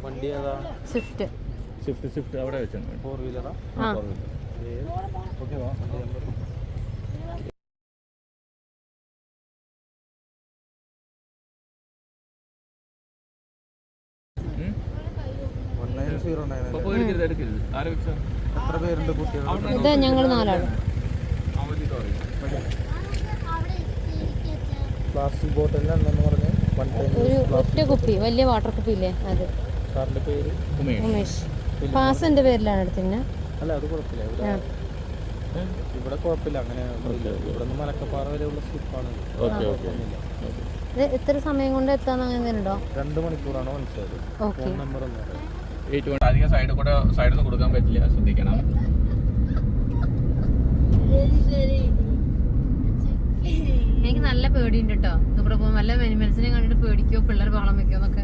വണ്ടി ഏതാ? Swift. Swift അവിടെ വെച്ചാൽ 4 വീലറാ? ആ. ഓക്കെ വാ. എത്ര പേരുണ്ട് കുട്ടികൾ? ഇത് ഞങ്ങൾ 4 ആള്. പ്ലാസ്റ്റിക് ബോട്ടിൽ എന്നു പറഞ്ഞ് ഒരു ഒറ്റ കുപ്പി, വലിയ വാട്ടർ കുപ്പി ഇല്ലേ അത്. സാറിന്റെ പേര്? ഉമേഷ്. പാസ് എൻ്റെ പേരിലാണ് എടുത്തിരുന്നത്. അല്ല അത് കുഴപ്പമില്ല, ഇവിടെ കുഴപ്പമില്ല. അങ്ങനെ ഇവിടെ നിന്ന് മലക്കപ്പാറ വരെയുള്ള സ്ലിപ്പാണ്. ഇത് എത്ര സമയം കൊണ്ട് എത്താന്ന് അങ്ങനെ ഉണ്ടോ? 2 മണിക്കൂറാണ് മനസ്സിലായത്. ഫോൺ നമ്പർ ഒന്നും അധികം സൈഡിൽ നിന്ന് കൊടുക്കാൻ പറ്റില്ല, ശ്രദ്ധിക്കണം. എനിക്ക് നല്ല പേടിയുണ്ട് കേട്ടോ. ഇവിടെ പോകുമ്പോൾ വല്ല മനസ്സിനെ കണ്ടിട്ട് പേടിക്കോ, പിള്ളേർ ബഹളം വെക്കോ എന്നൊക്കെ.